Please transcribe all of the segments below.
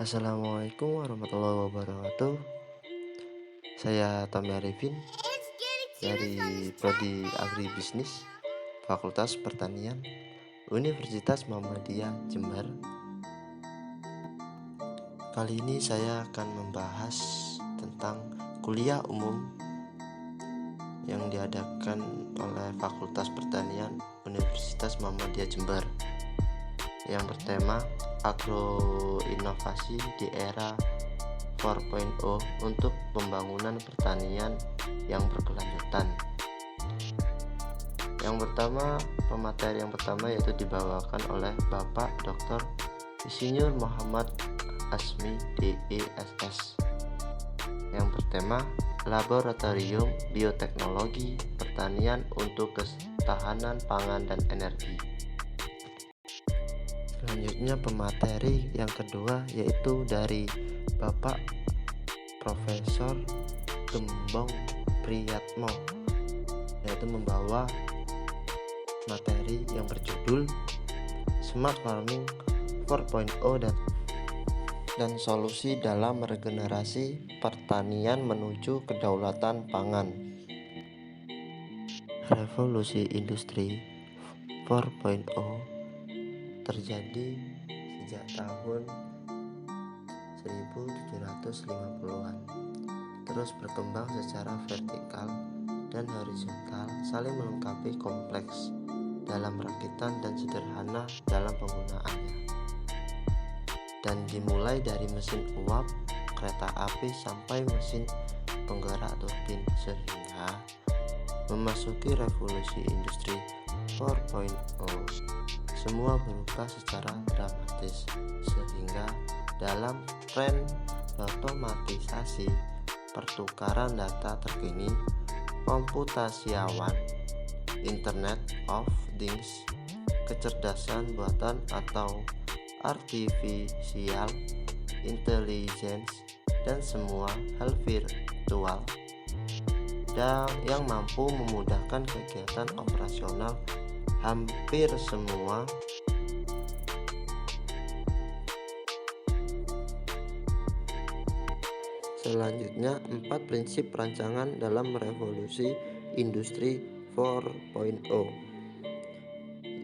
Assalamualaikum warahmatullahi wabarakatuh. Saya Tommy Arifin dari Prodi Agribisnis, Fakultas Pertanian, Universitas Muhammadiyah Jember. Kali ini saya akan membahas tentang kuliah umum yang diadakan oleh Fakultas Pertanian Universitas Muhammadiyah Jember yang bertema Agroinovasi di Era 4.0 untuk pembangunan pertanian yang berkelanjutan. Pemateri yang pertama yaitu dibawakan oleh Bapak Dr. Insinyur Muhammad Asmi DESS yang bertema Laboratorium Bioteknologi Pertanian untuk Ketahanan Pangan dan Energi. Selanjutnya pemateri yang kedua yaitu dari Bapak Profesor Gembong Priyatmo, yaitu membawa materi yang berjudul Smart Farming 4.0 dan solusi dalam regenerasi pertanian menuju kedaulatan pangan. Revolusi industri 4.0 terjadi sejak tahun 1750-an, terus berkembang secara vertikal dan horizontal, saling melengkapi, kompleks dalam rakitan dan sederhana dalam penggunaannya, dan dimulai dari mesin uap kereta api sampai mesin penggerak turbin, sehingga memasuki revolusi industri 4.0 semua berubah secara dramatis, sehingga dalam tren otomatisasi, pertukaran data terkini, komputasi awan, Internet of Things, kecerdasan buatan atau artificial intelligence, dan semua hal virtual yang mampu memudahkan kegiatan operasional hampir semua Selanjutnya, 4 prinsip perancangan dalam revolusi industri 4.0.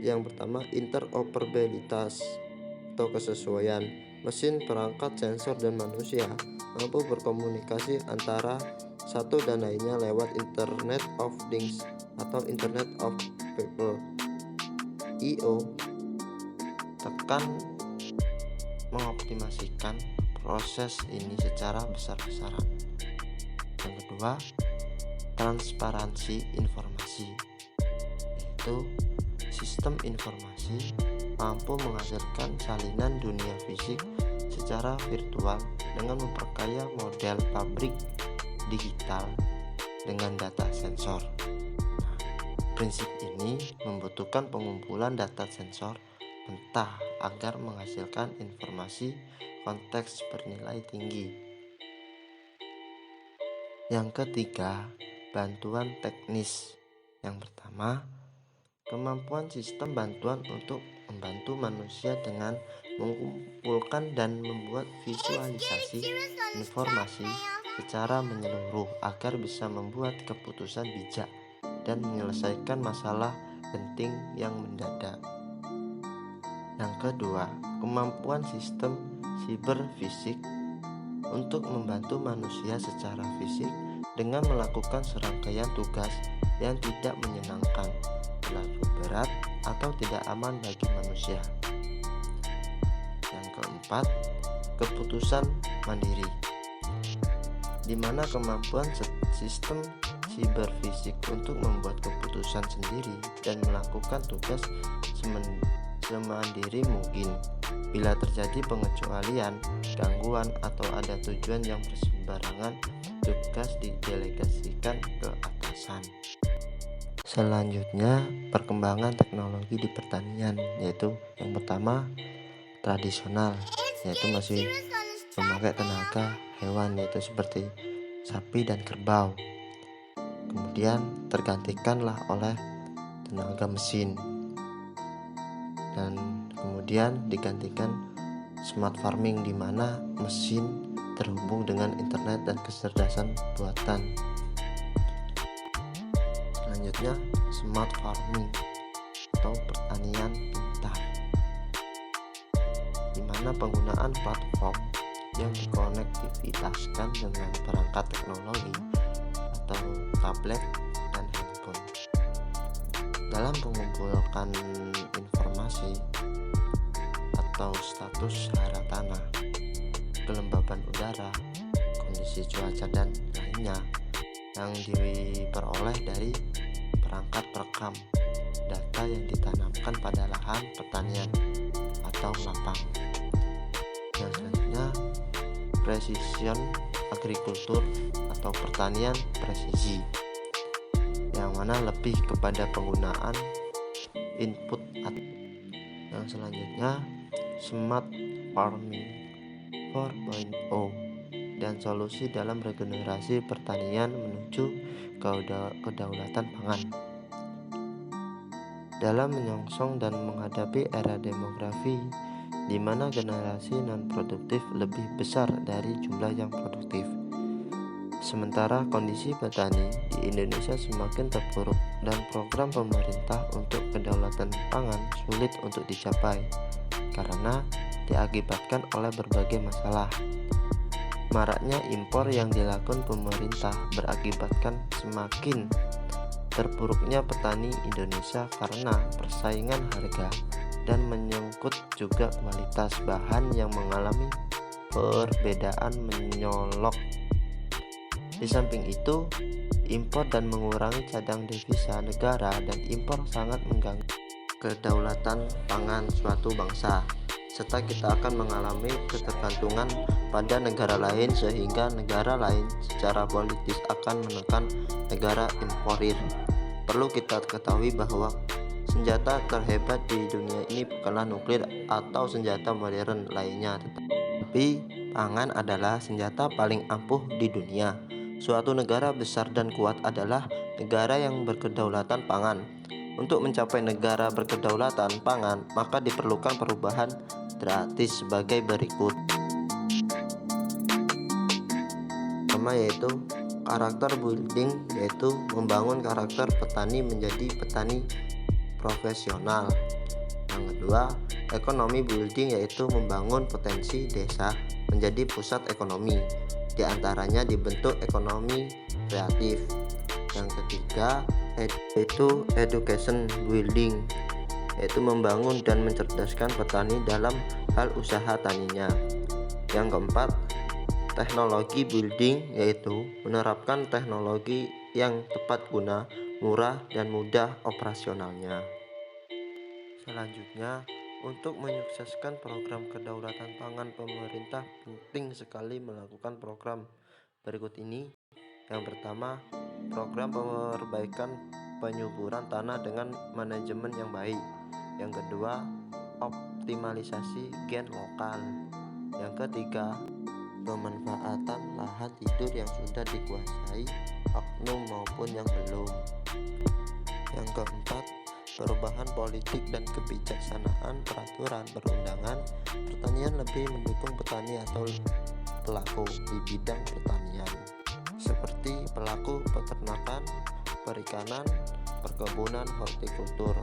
Yang pertama, interoperabilitas atau kesesuaian. Mesin, perangkat, sensor, dan manusia mampu berkomunikasi antara satu dan lainnya lewat Internet of Things atau Internet of People (IO). Tekan mengoptimasikan proses ini secara besar-besaran. Yang kedua, transparansi informasi, yaitu sistem informasi mampu menghasilkan salinan dunia fisik secara virtual dengan memperkaya model pabrik digital dengan data sensor. Prinsip ini membutuhkan pengumpulan data sensor mentah agar menghasilkan informasi konteks bernilai tinggi. Yang ketiga, bantuan teknis. Yang pertama, kemampuan sistem bantuan untuk membantu manusia dengan mengumpulkan dan membuat visualisasi informasi secara menyeluruh agar bisa membuat keputusan bijak dan menyelesaikan masalah penting yang mendadak. Yang kedua, kemampuan sistem siberfisik untuk membantu manusia secara fisik dengan melakukan serangkaian tugas yang tidak menyenangkan, terlalu berat, atau tidak aman bagi manusia. Yang keempat, keputusan mandiri, di mana kemampuan sistem siberfisik untuk membuat keputusan sendiri dan melakukan tugas semandiri mungkin. Bila terjadi pengecualian, gangguan, atau ada tujuan yang berseberangan, tugas didelegasikan ke atasan. Selanjutnya, perkembangan teknologi di pertanian, yaitu yang pertama, tradisional, yaitu masih memakai tenaga hewan, yaitu seperti sapi dan kerbau. Kemudian tergantikanlah oleh tenaga mesin, dan kemudian digantikan smart farming, di mana mesin terhubung dengan internet dan kecerdasan buatan. Selanjutnya, smart farming atau pertanian pintar, di mana penggunaan platform yang dikonektivitaskan dengan perangkat teknologi atau tablet dan handphone dalam mengumpulkan informasi atau status hara tanah, kelembaban udara, kondisi cuaca dan lainnya yang diperoleh dari perangkat perekam data yang ditanamkan pada lahan pertanian atau lapang. Yang selanjutnya, precision agriculture atau pertanian presisi, yang mana lebih kepada penggunaan input. Yang selanjutnya, smart farming 4.0 dan solusi dalam regenerasi pertanian menuju kedaulatan pangan. Dalam menyongsong dan menghadapi era demografi di mana generasi non-produktif lebih besar dari jumlah yang produktif, sementara kondisi petani di Indonesia semakin terpuruk dan program pemerintah untuk kedaulatan pangan sulit untuk dicapai karena diakibatkan oleh berbagai masalah. Maraknya impor yang dilakukan pemerintah berakibatkan semakin terpuruknya petani Indonesia karena persaingan harga dan menyangkut juga kualitas bahan yang mengalami perbedaan menyolok. Di samping itu, impor dan mengurangi cadang devisa negara dan impor sangat mengganggu kedaulatan pangan suatu bangsa, serta kita akan mengalami ketergantungan pada negara lain sehingga negara lain secara politis akan menekan negara imporir. Perlu kita ketahui bahwa senjata terhebat di dunia ini bukanlah nuklir atau senjata modern lainnya, tetapi pangan adalah senjata paling ampuh di dunia. Suatu negara besar dan kuat adalah negara yang berkedaulatan pangan. Untuk mencapai negara berkedaulatan pangan, maka diperlukan perubahan drastis sebagai berikut. Pertama yaitu karakter building, yaitu membangun karakter petani menjadi petani profesional. Yang kedua, ekonomi building, yaitu membangun potensi desa menjadi pusat ekonomi, di antaranya dibentuk ekonomi kreatif. Yang ketiga yaitu education building, yaitu membangun dan mencerdaskan petani dalam hal usaha taninya. Yang keempat, teknologi building, yaitu menerapkan teknologi yang tepat guna, murah dan mudah operasionalnya. Selanjutnya, untuk menyukseskan program kedaulatan pangan, pemerintah penting sekali melakukan program berikut ini. Yang pertama, program perbaikan penyuburan tanah dengan manajemen yang baik. Yang kedua, optimalisasi gen lokal. Yang ketiga, pemanfaatan lahan tidur yang sudah dikuasai oknum maupun yang belum. Yang keempat, perubahan politik dan kebijaksanaan peraturan perundangan pertanian lebih mendukung petani atau pelaku di bidang pertanian, seperti pelaku peternakan, perikanan, perkebunan, hortikultur.